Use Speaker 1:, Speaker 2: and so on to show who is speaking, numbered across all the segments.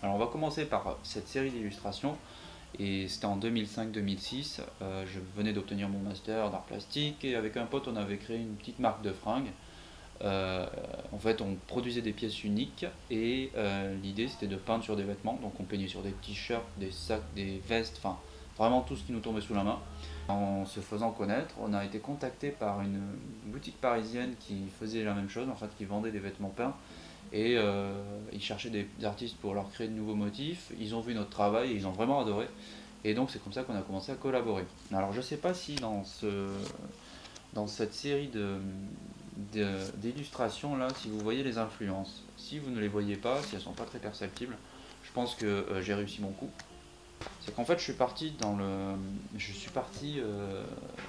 Speaker 1: Alors on va commencer par cette série d'illustrations, et c'était en 2005-2006, je venais d'obtenir mon master d'art plastique, et avec un pote on avait créé une petite marque de fringues. Euh, En fait on produisait des pièces uniques, et l'idée c'était de peindre sur des vêtements, donc on peignait sur des t-shirts, des sacs, des vestes, enfin vraiment tout ce qui nous tombait sous la main. En se faisant connaître, on a été contacté par une boutique parisienne qui faisait la même chose, en fait qui vendait des vêtements peints, et ils cherchaient des artistes pour leur créer de nouveaux motifs. Ils ont vu notre travail et ils ont vraiment adoré. Et donc c'est comme ça qu'on a commencé à collaborer. Alors je sais pas si dans cette série d'illustrations là, si vous voyez les influences. Si vous ne les voyez pas, si elles sont pas très perceptibles, je pense que j'ai réussi mon coup. C'est qu'en fait je suis parti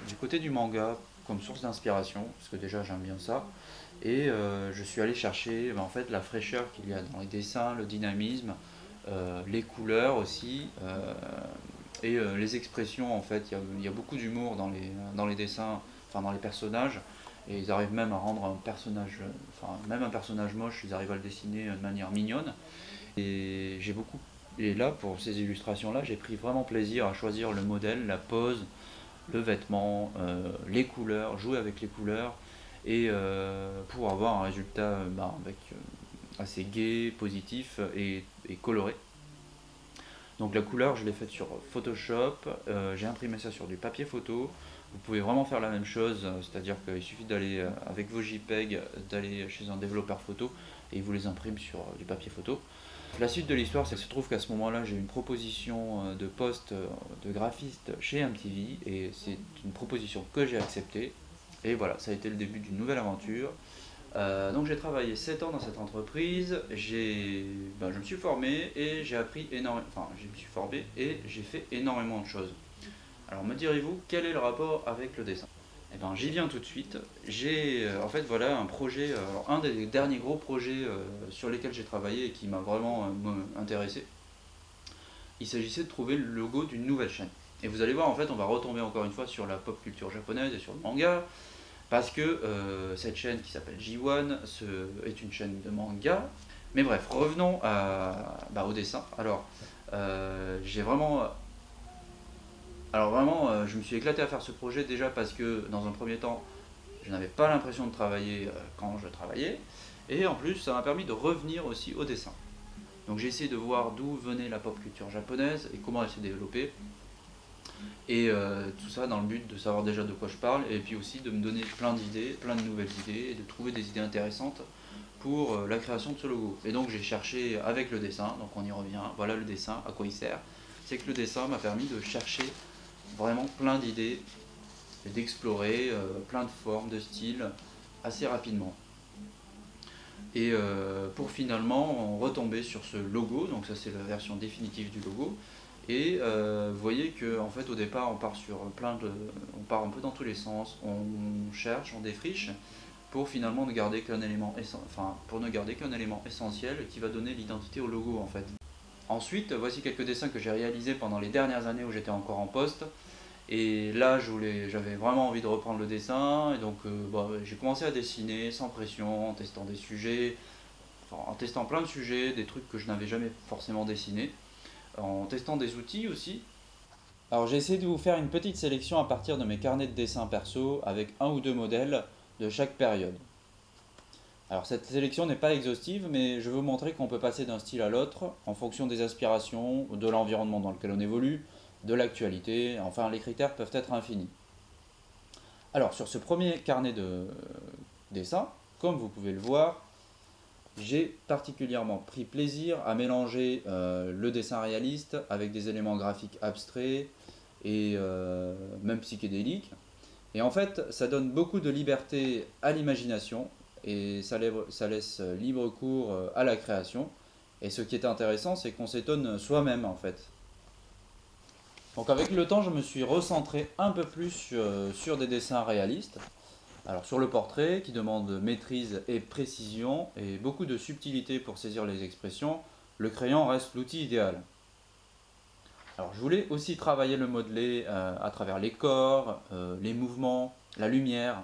Speaker 1: du côté du manga comme source d'inspiration, parce que déjà j'aime bien ça. Et je suis allé chercher en fait la fraîcheur qu'il y a dans les dessins, le dynamisme, les couleurs aussi, et les expressions. En fait il y a beaucoup d'humour dans les dessins, enfin dans les personnages, et ils arrivent même à rendre un personnage, enfin même un personnage moche, ils arrivent à le dessiner de manière mignonne. Et j'ai beaucoup et là pour ces illustrations là j'ai pris vraiment plaisir à choisir le modèle, la pose, le vêtement, les couleurs, jouer avec les couleurs, et pour avoir un résultat assez gai, positif et coloré. Donc la couleur, je l'ai faite sur Photoshop, j'ai imprimé ça sur du papier photo. Vous pouvez vraiment faire la même chose, c'est-à-dire qu'il suffit d'aller avec vos JPEG, d'aller chez un développeur photo et il vous les imprime sur du papier photo. La suite de l'histoire, c'est qu'il se trouve qu'à ce moment-là, j'ai eu une proposition de poste de graphiste chez MTV, et c'est une proposition que j'ai acceptée. Et voilà, ça a été le début d'une nouvelle aventure. Donc j'ai travaillé 7 ans dans cette entreprise, je me suis formé et j'ai appris énormément, enfin je me suis formé et j'ai fait énormément de choses. Alors me direz-vous, quel est le rapport avec le dessin? Eh ben, j'y viens tout de suite. J'ai en fait voilà un projet, un des derniers gros projets sur lesquels j'ai travaillé et qui m'a vraiment intéressé. Il s'agissait de trouver le logo d'une nouvelle chaîne. Et vous allez voir, en fait, on va retomber encore une fois sur la pop culture japonaise et sur le manga, parce que cette chaîne qui s'appelle J1 est une chaîne de manga. Mais bref, revenons au dessin. J'ai vraiment je me suis éclaté à faire ce projet, déjà parce que dans un premier temps, je n'avais pas l'impression de travailler quand je travaillais, et en plus, ça m'a permis de revenir aussi au dessin. Donc j'ai essayé de voir d'où venait la pop culture japonaise et comment elle s'est développée, et tout ça dans le but de savoir déjà de quoi je parle, et puis aussi de me donner plein d'idées, plein de nouvelles idées, et de trouver des idées intéressantes pour la création de ce logo. Et donc j'ai cherché avec le dessin, donc on y revient, voilà le dessin, à quoi il sert. C'est que le dessin m'a permis de chercher vraiment plein d'idées et d'explorer plein de formes, de styles assez rapidement. Et pour finalement retomber sur ce logo, donc ça c'est la version définitive du logo. Et vous voyez que en fait au départ on part un peu dans tous les sens, on cherche, on défriche pour finalement ne garder qu'un élément essentiel qui va donner l'identité au logo en fait. Ensuite, voici quelques dessins que j'ai réalisés pendant les dernières années où j'étais encore en poste. Et là, j'avais vraiment envie de reprendre le dessin, et donc j'ai commencé à dessiner sans pression, en testant des sujets, enfin, en testant plein de sujets, des trucs que je n'avais jamais forcément dessinés, en testant des outils aussi. Alors j'ai essayé de vous faire une petite sélection à partir de mes carnets de dessin perso avec un ou deux modèles de chaque période. Alors cette sélection n'est pas exhaustive, mais je veux vous montrer qu'on peut passer d'un style à l'autre en fonction des aspirations, de l'environnement dans lequel on évolue, de l'actualité, enfin les critères peuvent être infinis. Alors sur ce premier carnet de dessin, comme vous pouvez le voir, j'ai particulièrement pris plaisir à mélanger le dessin réaliste avec des éléments graphiques abstraits et même psychédéliques. Et en fait, ça donne beaucoup de liberté à l'imagination, et ça laisse libre cours à la création. Et ce qui est intéressant, c'est qu'on s'étonne soi-même en fait. Donc avec le temps, je me suis recentré un peu plus sur des dessins réalistes. Alors sur le portrait, qui demande maîtrise et précision, et beaucoup de subtilité pour saisir les expressions, le crayon reste l'outil idéal. Alors je voulais aussi travailler le modelé à travers les corps, les mouvements, la lumière.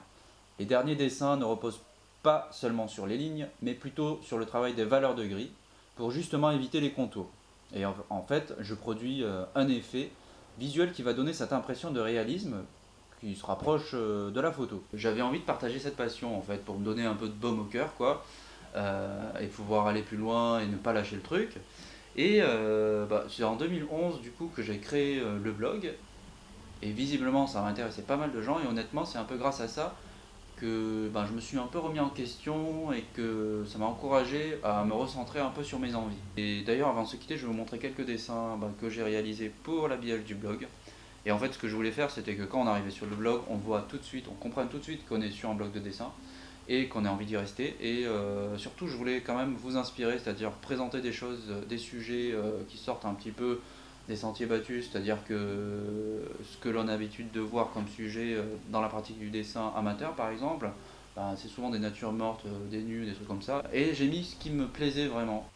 Speaker 1: Les derniers dessins ne reposent pas seulement sur les lignes, mais plutôt sur le travail des valeurs de gris, pour justement éviter les contours. Et en fait, je produis un effet visuel qui va donner cette impression de réalisme qui se rapproche de la photo. J'avais envie de partager cette passion en fait pour me donner un peu de baume au cœur quoi, et pouvoir aller plus loin et ne pas lâcher le truc. Et c'est en 2011 du coup que j'ai créé le blog et visiblement ça va intéresser pas mal de gens et honnêtement c'est un peu grâce à ça que je me suis un peu remis en question et que ça m'a encouragé à me recentrer un peu sur mes envies. Et d'ailleurs avant de se quitter je vais vous montrer quelques dessins que j'ai réalisés pour l'habillage du blog. Et en fait ce que je voulais faire c'était que quand on arrivait sur le blog on voit tout de suite, on comprenne tout de suite qu'on est sur un blog de dessin et qu'on a envie d'y rester. Et surtout je voulais quand même vous inspirer, c'est-à-dire présenter des choses, des sujets qui sortent un petit peu des sentiers battus, c'est-à-dire que ce que l'on a l'habitude de voir comme sujet dans la pratique du dessin amateur par exemple, c'est souvent des natures mortes, des nus, des trucs comme ça. Et j'ai mis ce qui me plaisait vraiment.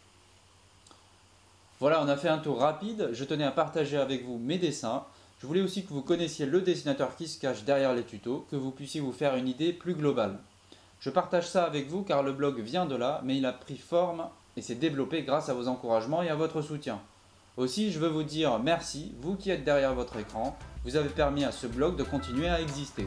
Speaker 1: Voilà, on a fait un tour rapide, je tenais à partager avec vous mes dessins. Je voulais aussi que vous connaissiez le dessinateur qui se cache derrière les tutos, que vous puissiez vous faire une idée plus globale. Je partage ça avec vous car le blog vient de là, mais il a pris forme et s'est développé grâce à vos encouragements et à votre soutien. Aussi, je veux vous dire merci, vous qui êtes derrière votre écran, vous avez permis à ce blog de continuer à exister.